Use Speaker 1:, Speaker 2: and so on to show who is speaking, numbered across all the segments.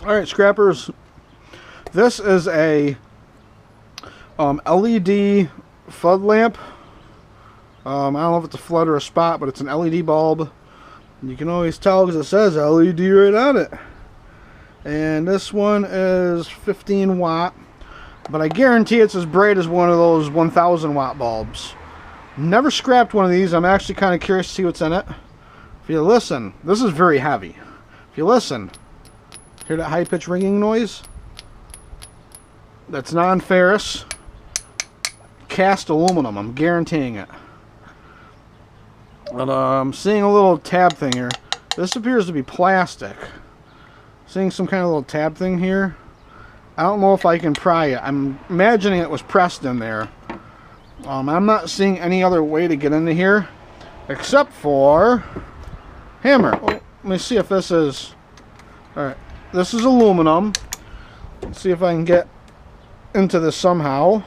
Speaker 1: Alright, scrappers, this is a LED flood lamp. I don't know if it's a flood or a spot, but it's an LED bulb. You can always tell because it says LED right on it. And this one is 15 watt, but I guarantee it's as bright as one of those 1000 watt bulbs. Never scrapped one of these. I'm actually kind of curious to see what's in it. If you listen, this is very heavy. If you listen, hear that high-pitched ringing noise? That's non-ferrous, cast aluminum. I'm guaranteeing it. But I'm seeing a little tab thing here. This appears to be plastic. Seeing some kind of little tab thing here. I don't know if I can pry it. I'm imagining it was pressed in there. I'm not seeing any other way to get into here except for hammer. Oh, let me see if this is... Alright, this is aluminum. Let's see if I can get into this somehow.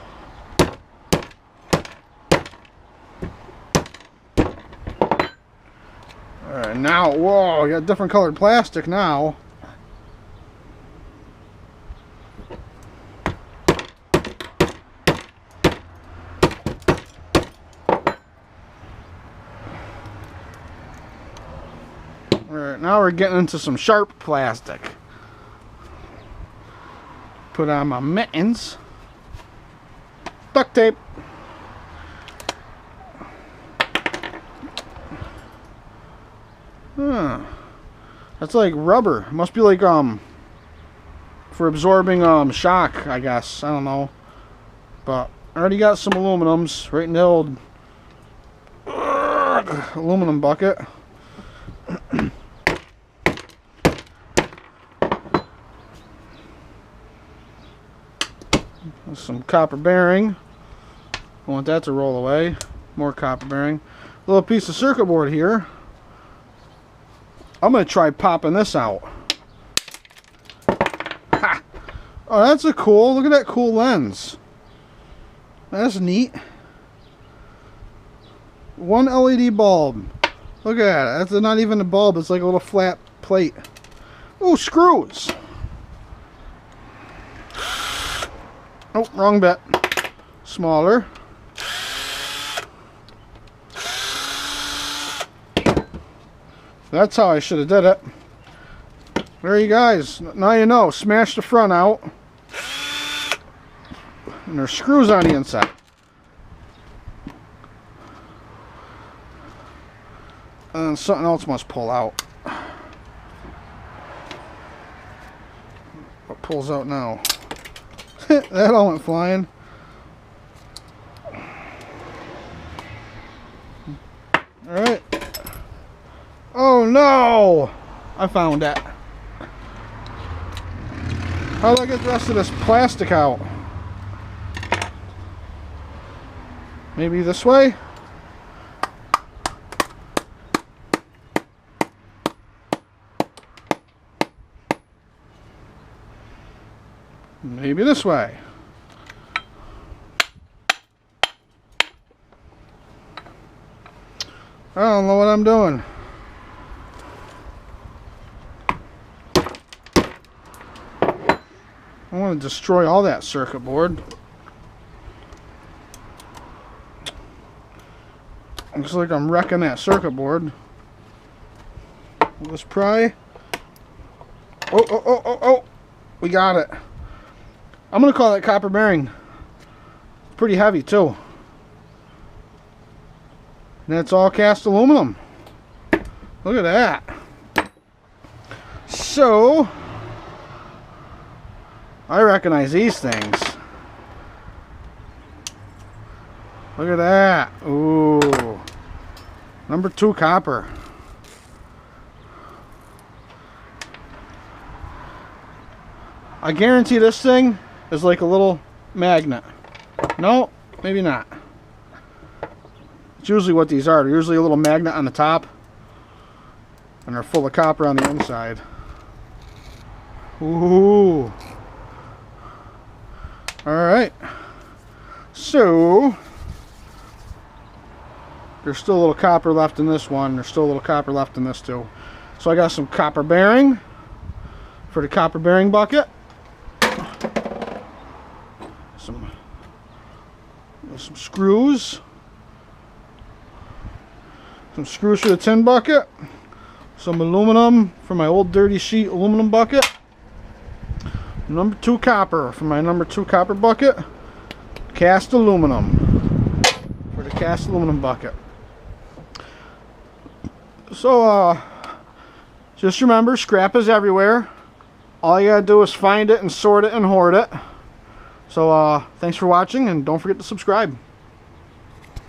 Speaker 1: Alright, now, whoa, I got different colored plastic now. Alright, now we're getting into some sharp plastic. Put on my mittens. Duct tape. Huh. That's like rubber. Must be like for absorbing shock, I guess. I don't know. But I already got some aluminums right in the old aluminum bucket. Some copper bearing. I want that to roll away. More copper bearing. A little piece of circuit board here. I'm going to try popping this out. Ha! Oh, that's a cool. Look at that cool lens. That's neat. One LED bulb. Look at that. That's not even a bulb. It's like a little flat plate. Oh, screws. Oh, wrong bit. Smaller. That's how I should have did it. There you guys. Now you know. Smash the front out. And there's screws on the inside. And something else must pull out. What pulls out now? That all went flying. Alright. Oh no! I found that. How do I get the rest of this plastic out? Maybe this way? Maybe this way. I don't know what I'm doing. I want to destroy all that circuit board. Looks like I'm wrecking that circuit board. Let's pry. Oh, oh, oh, oh, oh. We got it. I'm going to call that copper bearing. It's pretty heavy too. And it's all cast aluminum. Look at that. So, I recognize these things. Look at that. Ooh. Number 2 copper. I guarantee this thing is like a little magnet. No, maybe not. It's usually what these are. They're usually a little magnet on the top. And they're full of copper on the inside. Ooh. Alright. So, there's still a little copper left in this one. There's still a little copper left in this too. So I got some copper bearing for the copper bearing bucket. Some screws. Some screws for the tin bucket. Some aluminum for my old dirty sheet aluminum bucket. Number 2 copper for my number 2 copper bucket. Cast aluminum for the cast aluminum bucket. So just remember, scrap is everywhere. All you gotta do is find it and sort it and hoard it. So thanks for watching, and don't forget to subscribe.